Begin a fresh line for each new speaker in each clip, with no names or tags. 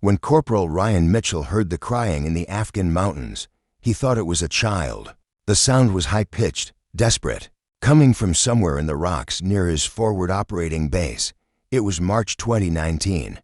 When Corporal Ryan Mitchell heard the crying in the Afghan mountains, he thought it was a child. The sound was high-pitched, desperate, coming from somewhere in the rocks near his forward operating base. It was March 2019.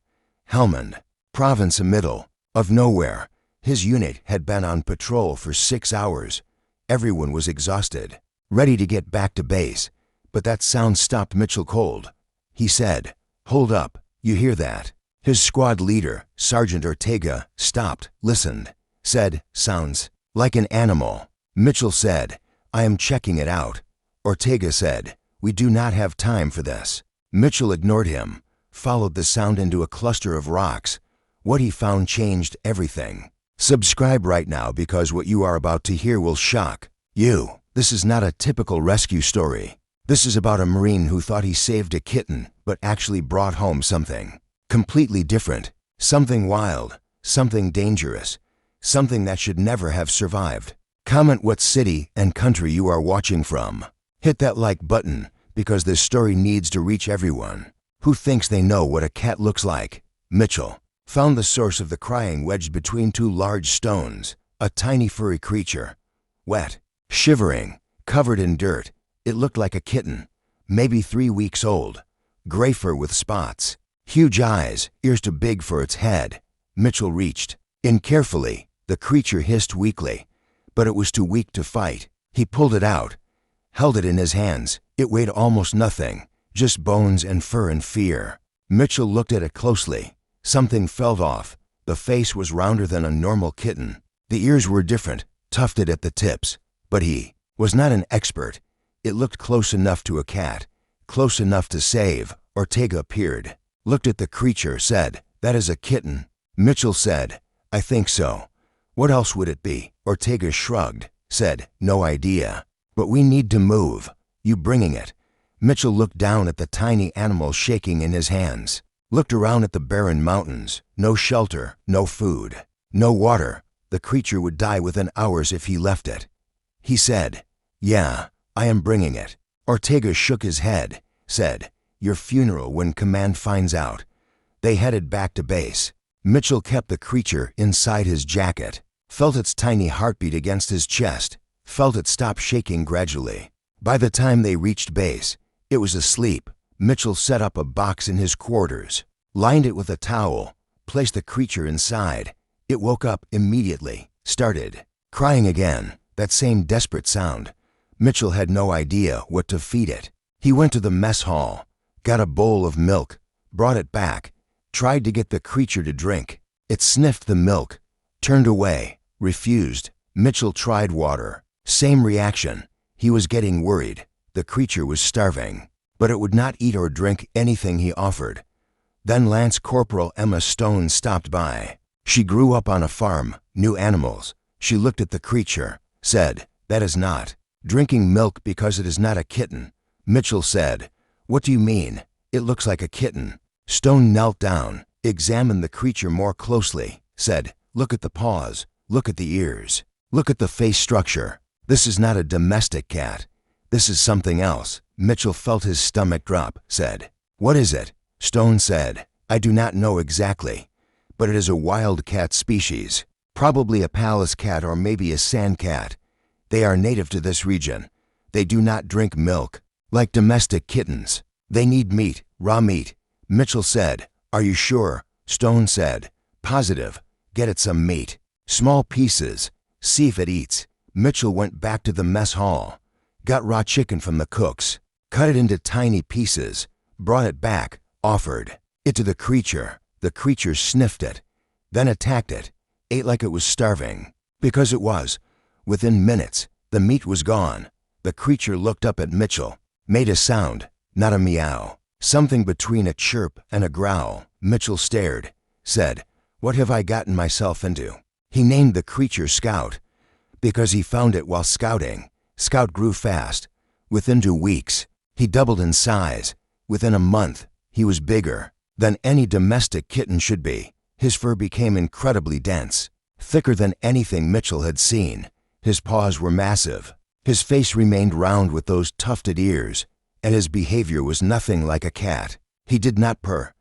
Helmand, province middle of nowhere. His unit had been on patrol for 6 hours. Everyone was exhausted, ready to get back to base, but that sound stopped Mitchell cold. He said, "Hold up, you hear that?" His squad leader, Sergeant Ortega, stopped, listened, said, "Sounds like an animal." Mitchell said, "I am checking it out." Ortega said, "We do not have time for this." Mitchell ignored him, followed the sound into a cluster of rocks. What he found changed everything. Subscribe right now because what you are about to hear will shock you. This is not a typical rescue story. This is about a Marine who thought he saved a kitten but actually brought home something completely different, something wild, something dangerous, something that should never have survived. Comment what city and country you are watching from. Hit that like button because this story needs to reach everyone who thinks they know what a cat looks like. Mitchell found the source of the crying wedged between two large stones, a tiny furry creature. Wet, shivering, covered in dirt, it looked like a kitten, maybe 3 weeks old, gray fur with spots, huge eyes, ears too big for its head. Mitchell reached in carefully. The creature hissed weakly, but it was too weak to fight. He pulled it out, held it in his hands. It weighed almost nothing, just bones and fur and fear. Mitchell looked at it closely. Something fell off. The face was rounder than a normal kitten. The ears were different, tufted at the tips. But he was not an expert. It looked close enough to a cat, close enough to save. Ortega peered, looked at the creature, said, "That is a kitten." Mitchell said, "I think so." "What else would it be?" Ortega shrugged, said, "No idea. But we need to move. You bringing it?" Mitchell looked down at the tiny animal shaking in his hands, looked around at the barren mountains. No shelter, no food, no water. The creature would die within hours if he left it. He said, "Yeah, I am bringing it." Ortega shook his head, said, "Your funeral when command finds out." They headed back to base. Mitchell kept the creature inside his jacket, felt its tiny heartbeat against his chest, felt it stop shaking gradually. By the time they reached base, it was asleep. Mitchell set up a box in his quarters, lined it with a towel, placed the creature inside. It woke up immediately, started crying again, that same desperate sound. Mitchell had no idea what to feed it. He went to the mess hall, got a bowl of milk, brought it back, tried to get the creature to drink. It sniffed the milk, turned away, refused. Mitchell tried water. Same reaction. He was getting worried. The creature was starving, but it would not eat or drink anything he offered. Then Lance Corporal Emma Stone stopped by. She grew up on a farm, knew animals. She looked at the creature, said, "That is not drinking milk because it is not a kitten." Mitchell said, "What do you mean? It looks like a kitten." Stone knelt down, examined the creature more closely, said, "Look at the paws, look at the ears, look at the face structure. This is not a domestic cat. This is something else." Mitchell felt his stomach drop, said, "What is it?" Stone said, "I do not know exactly, but it is a wild cat species, probably a palace cat or maybe a sand cat. They are native to this region. They do not drink milk, like domestic kittens. They need meat, raw meat." Mitchell said, "Are you sure?" Stone said, "Positive. Get it some meat. Small pieces. See if it eats." Mitchell went back to the mess hall, got raw chicken from the cooks, cut it into tiny pieces, brought it back, offered it to the creature. The creature sniffed it, then attacked it, ate like it was starving, because it was. Within minutes, the meat was gone. The creature looked up at Mitchell, made a sound, not a meow, something between a chirp and a growl. Mitchell stared, said, "What have I gotten myself into?" He named the creature Scout, because he found it while scouting. Scout grew fast. Within 2 weeks, he doubled in size. Within a month, he was bigger than any domestic kitten should be. His fur became incredibly dense, thicker than anything Mitchell had seen. His paws were massive. His face remained round with those tufted ears, and his behavior was nothing like a cat. He did not purr.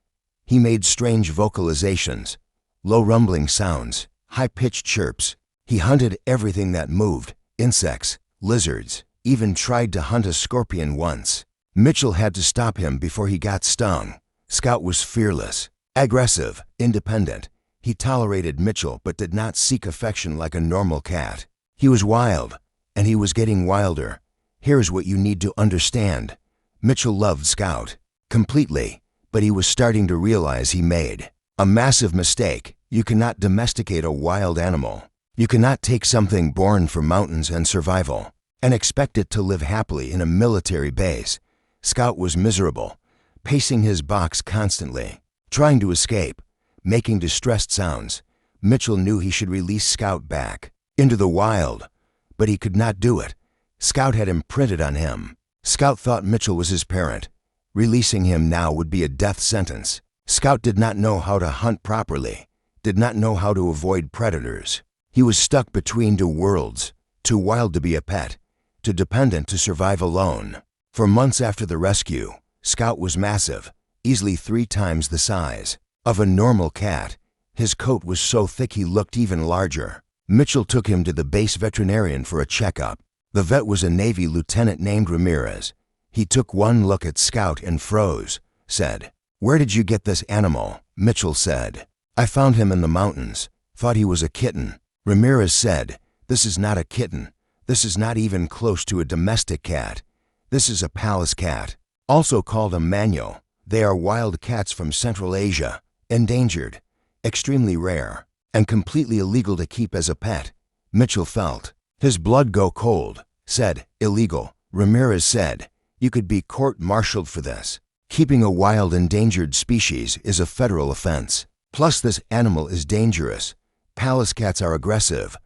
He made strange vocalizations, low rumbling sounds, high-pitched chirps. He hunted everything that moved, insects, lizards, even tried to hunt a scorpion once. Mitchell had to stop him before he got stung. Scout was fearless, aggressive, independent. He tolerated Mitchell but did not seek affection like a normal cat. He was wild, and he was getting wilder. Here's what you need to understand. Mitchell loved Scout completely, but he was starting to realize he made a massive mistake. You cannot domesticate a wild animal. You cannot take something born from mountains and survival and expect it to live happily in a military base. Scout was miserable, pacing his box constantly, trying to escape, making distressed sounds. Mitchell knew he should release Scout back into the wild, but he could not do it. Scout had imprinted on him. Scout thought Mitchell was his parent. Releasing him now would be a death sentence. Scout did not know how to hunt properly, did not know how to avoid predators. He was stuck between two worlds, too wild to be a pet, too dependent to survive alone. For months after the rescue, Scout was massive, easily 3 times the size of a normal cat. His coat was so thick he looked even larger. Mitchell took him to the base veterinarian for a checkup. The vet was a Navy lieutenant named Ramirez. He took one look at Scout and froze, said, "Where did you get this animal?" Mitchell said, "I found him in the mountains. Thought he was a kitten." Ramirez said, "This is not a kitten. This is not even close to a domestic cat. This is a palace cat, also called a mano. They are wild cats from Central Asia, endangered, extremely rare, and completely illegal to keep as a pet." Mitchell felt his blood go cold, said, "Illegal." Ramirez said, "You could be court-martialed for this. Keeping a wild endangered species is a federal offense. Plus this animal is dangerous. Palace cats are aggressive.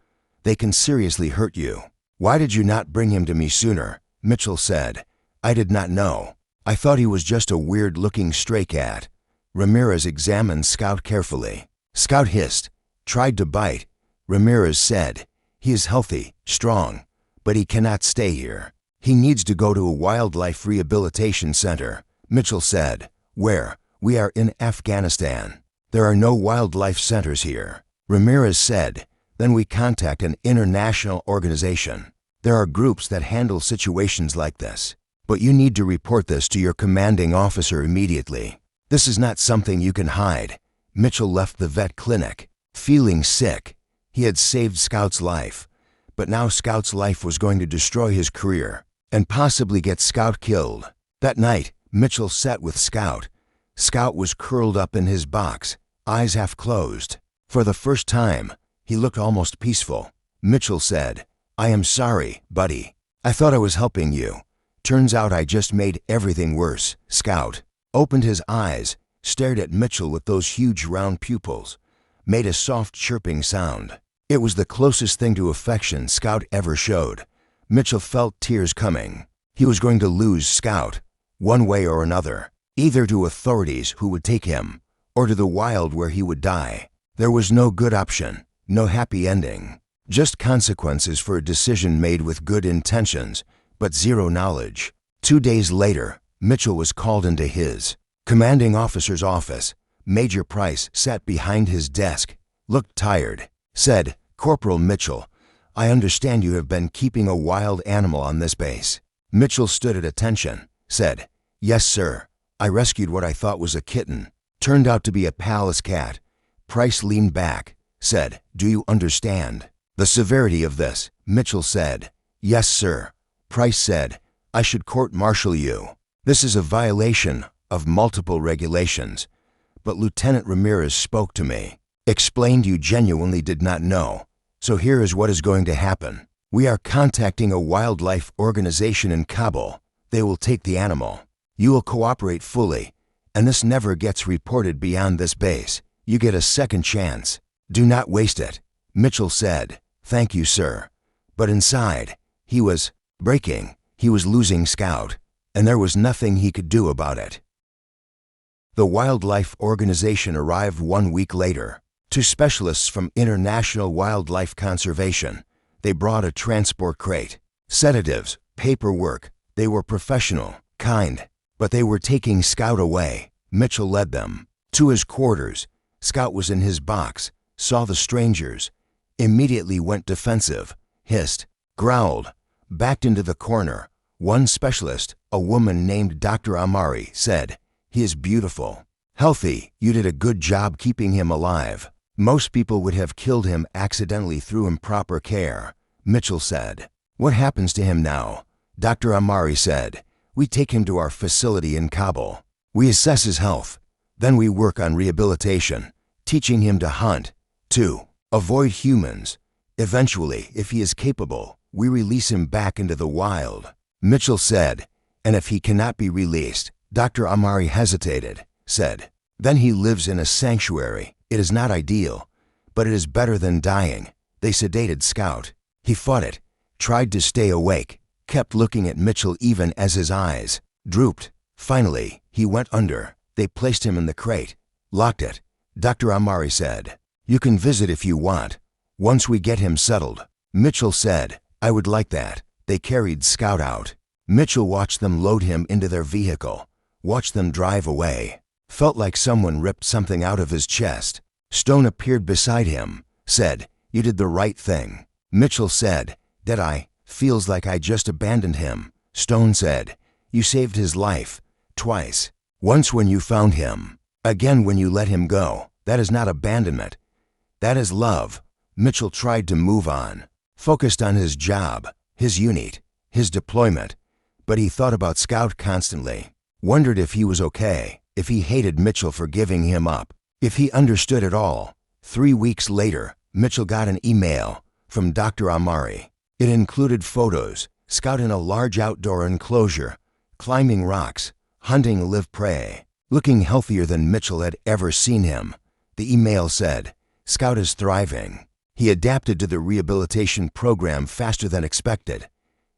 They can seriously hurt you. Why did you not bring him to me sooner?" Mitchell said, "I did not know. I thought he was just a weird-looking stray cat." Ramirez examined Scout carefully. Scout hissed, tried to bite. Ramirez said, "He is healthy, strong, but he cannot stay here. He needs to go to a wildlife rehabilitation center." Mitchell said, "Where?" "We are in Afghanistan. There are no wildlife centers here." Ramirez said, "Then we contact an international organization. There are groups that handle situations like this. But you need to report this to your commanding officer immediately. This is not something you can hide." Mitchell left the vet clinic, feeling sick. He had saved Scout's life, but now Scout's life was going to destroy his career and possibly get Scout killed. That night, Mitchell sat with Scout. Scout was curled up in his box, eyes half closed. For the first time, he looked almost peaceful. Mitchell said, "I am sorry, buddy. I thought I was helping you. Turns out I just made everything worse." Scout opened his eyes, stared at Mitchell with those huge round pupils, made a soft chirping sound. It was the closest thing to affection Scout ever showed. Mitchell felt tears coming. He was going to lose Scout, one way or another, either to authorities who would take him, or to the wild where he would die. There was no good option, no happy ending, just consequences for a decision made with good intentions, but zero knowledge. 2 days later, Mitchell was called into his commanding officer's office. Major Price sat behind his desk, looked tired, said, "Corporal Mitchell, I understand you have been keeping a wild animal on this base." Mitchell stood at attention, said, "Yes, sir. I rescued what I thought was a kitten. Turned out to be a palace cat." Price leaned back, said, "Do you understand the severity of this?" Mitchell said, "Yes, sir." Price said, "I should court-martial you. This is a violation of multiple regulations. But Lieutenant Ramirez spoke to me, explained you genuinely did not know. So here is what is going to happen. We are contacting a wildlife organization in Kabul. They will take the animal. You will cooperate fully, and this never gets reported beyond this base. You get a second chance. Do not waste it." Mitchell said, "Thank you, sir." But inside, he was breaking. He was losing Scout, and there was nothing he could do about it. The wildlife organization arrived 1 week later. 2 specialists from International Wildlife Conservation. They brought a transport crate, sedatives, paperwork. They were professional, kind, but they were taking Scout away. Mitchell led them to his quarters. Scout was in his box, saw the strangers, immediately went defensive, hissed, growled, backed into the corner. One specialist, a woman named Dr. Amari, said, "He is beautiful, healthy. You did a good job keeping him alive. Most people would have killed him accidentally through improper care," Mitchell said. "What happens to him now?" Dr. Amari said, "We take him to our facility in Kabul. We assess his health. Then we work on rehabilitation, teaching him to hunt, to avoid humans. Eventually, if he is capable, we release him back into the wild." Mitchell said, "And if he cannot be released," Dr. Amari hesitated, said, "then he lives in a sanctuary. It is not ideal, but it is better than dying." They sedated Scout. He fought it, tried to stay awake, kept looking at Mitchell even as his eyes drooped. Finally, he went under. They placed him in the crate, locked it. Dr. Amari said, "You can visit if you want, once we get him settled." Mitchell said, "I would like that." They carried Scout out. Mitchell watched them load him into their vehicle, watched them drive away. Felt like someone ripped something out of his chest. Stone appeared beside him, said, "You did the right thing." Mitchell said, "Did I? Feels like I just abandoned him." Stone said, "You saved his life, twice. Once when you found him, again when you let him go. That is not abandonment. That is love." Mitchell tried to move on, focused on his job, his unit, his deployment, but he thought about Scout constantly, wondered if he was okay, if he hated Mitchell for giving him up, if he understood it all. 3 weeks later, Mitchell got an email from Dr. Amari. It included photos, Scout in a large outdoor enclosure, climbing rocks, hunting live prey, looking healthier than Mitchell had ever seen him. The email said, "Scout is thriving. He adapted to the rehabilitation program faster than expected.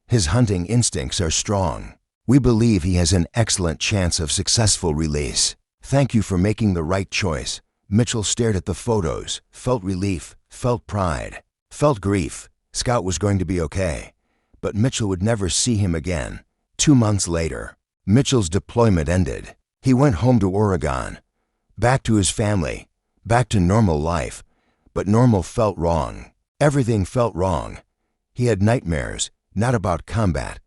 His hunting instincts are strong. We believe he has an excellent chance of successful release. Thank you for making the right choice." Mitchell stared at the photos, felt relief, felt pride, felt grief. Scout was going to be okay, but Mitchell would never see him again. 2 months later, Mitchell's deployment ended. He went home to Oregon, back to his family, back to normal life. But normal felt wrong. Everything felt wrong. He had nightmares, not about combat,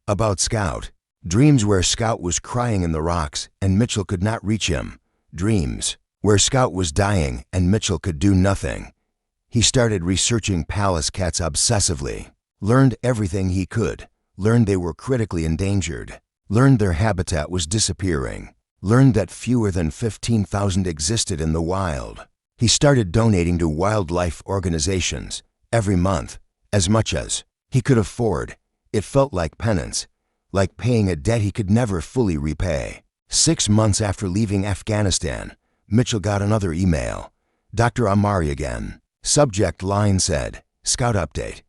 about Scout. Dreams where Scout was crying in the rocks and Mitchell could not reach him. Dreams where Scout was dying and Mitchell could do nothing. He started researching Pallas cats obsessively, learned everything he could, learned they were critically endangered, learned their habitat was disappearing, learned that fewer than 15,000 existed in the wild. He started donating to wildlife organizations every month, as much as he could afford. It felt like penance, like paying a debt he could never fully repay. 6 months after leaving Afghanistan, Mitchell got another email. Dr. Amari again. Subject line said, "Scout update."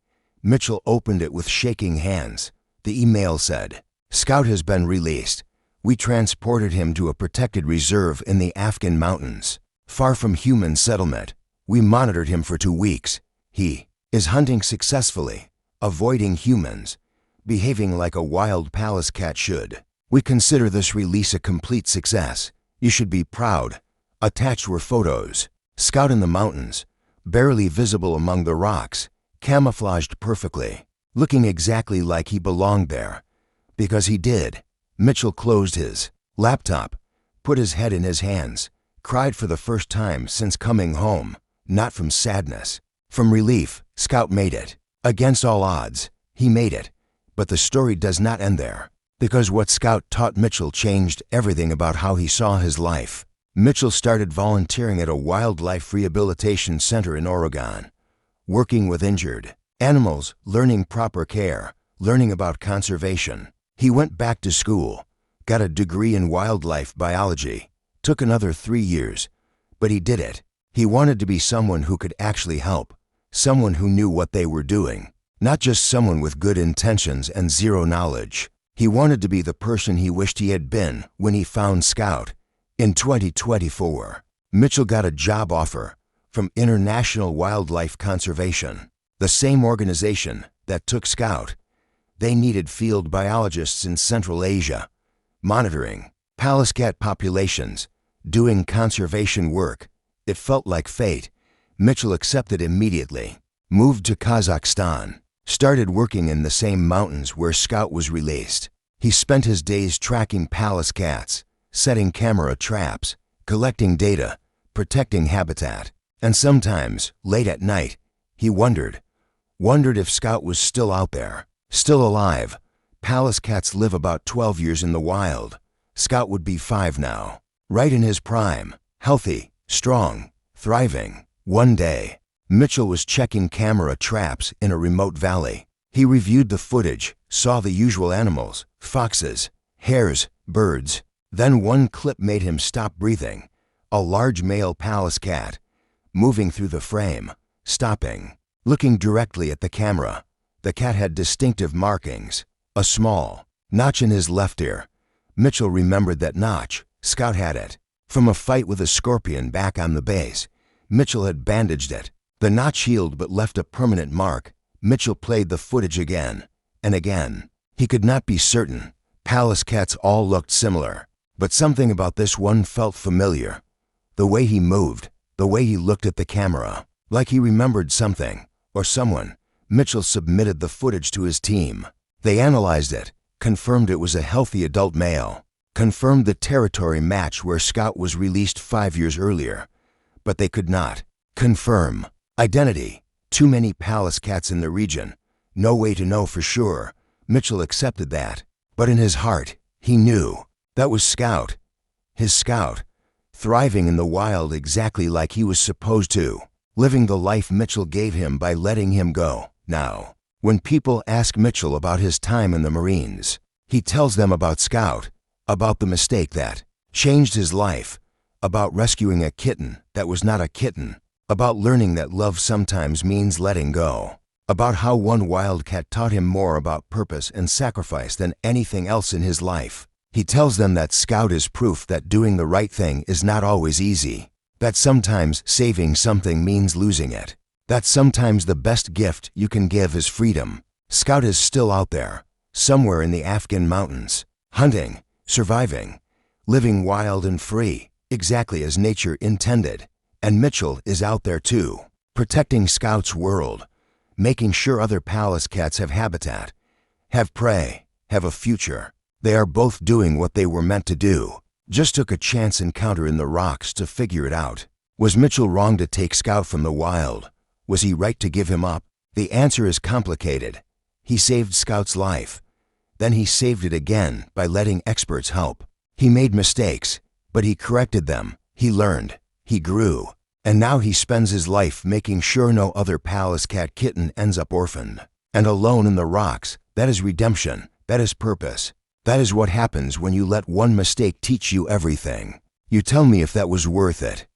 Mitchell opened it with shaking hands. The email said, "Scout has been released. We transported him to a protected reserve in the Afghan mountains, far from human settlement. We monitored him for 2 weeks. He is hunting successfully, avoiding humans, behaving like a wild Pallas cat should. We consider this release a complete success. You should be proud." Attached were photos. Scout in the mountains, barely visible among the rocks, camouflaged perfectly, looking exactly like he belonged there. Because he did. Mitchell closed his laptop, put his head in his hands, cried for the first time since coming home, not from sadness, from relief. Scout made it. Against all odds, he made it. But the story does not end there, because what Scout taught Mitchell changed everything about how he saw his life. Mitchell started volunteering at a wildlife rehabilitation center in Oregon, working with injured animals, learning proper care, learning about conservation. He went back to school, got a degree in wildlife biology, took another 3 years, but he did it. He wanted to be someone who could actually help, someone who knew what they were doing, not just someone with good intentions and zero knowledge. He wanted to be the person he wished he had been when he found Scout. In 2024, Mitchell got a job offer from International Wildlife Conservation, the same organization that took Scout. They needed field biologists in Central Asia, monitoring Pallas cat populations, doing conservation work It felt like fate. Mitchell accepted immediately. Moved to Kazakhstan. Started working in the same mountains where Scout was released. He spent his days tracking palace cats, setting camera traps, collecting data, protecting habitat. And sometimes, late at night, he wondered if Scout was still out there, still alive. Palace cats live about 12 years in the wild. Scout would be 5 now, right in his prime, healthy, strong, thriving. One day, Mitchell was checking camera traps in a remote valley. He reviewed the footage, saw the usual animals, foxes, hares, birds. Then one clip made him stop breathing. A large male palace cat, moving through the frame, stopping, looking directly at the camera. The cat had distinctive markings, a small notch in his left ear. Mitchell remembered that notch. Scout had it from a fight with a scorpion back on the base. Mitchell had bandaged it. The notch healed but left a permanent mark. Mitchell played the footage again and again. He could not be certain. Palace cats all looked similar, but something about this one felt familiar. The way he moved, the way he looked at the camera, like he remembered something or someone. Mitchell submitted the footage to his team. They analyzed it, confirmed it was a healthy adult male, confirmed the territory match where Scout was released 5 years earlier. But they could not confirm identity. Too many palace cats in the region. No way to know for sure. Mitchell accepted that. But in his heart, he knew that was Scout. His Scout, thriving in the wild exactly like he was supposed to, living the life Mitchell gave him by letting him go. Now, when people ask Mitchell about his time in the Marines, he tells them about Scout, about the mistake that changed his life, about rescuing a kitten that was not a kitten, about learning that love sometimes means letting go, about how one wildcat taught him more about purpose and sacrifice than anything else in his life. He tells them that Scout is proof that doing the right thing is not always easy, that sometimes saving something means losing it, that sometimes the best gift you can give is freedom. Scout is still out there, somewhere in the Afghan mountains, hunting, surviving, living wild and free, exactly as nature intended. And Mitchell is out there too, protecting Scout's world, making sure other palace cats have habitat, have prey, have a future. They are both doing what they were meant to do. Just took a chance encounter in the rocks to figure it out. Was Mitchell wrong to take Scout from the wild? Was he right to give him up? The answer is complicated. He saved Scout's life. Then he saved it again by letting experts help. He made mistakes, but he corrected them. He learned. He grew. And now he spends his life making sure no other palace cat kitten ends up orphaned and alone in the rocks. That is redemption. That is purpose. That is what happens when you let one mistake teach you everything. You tell me if that was worth it.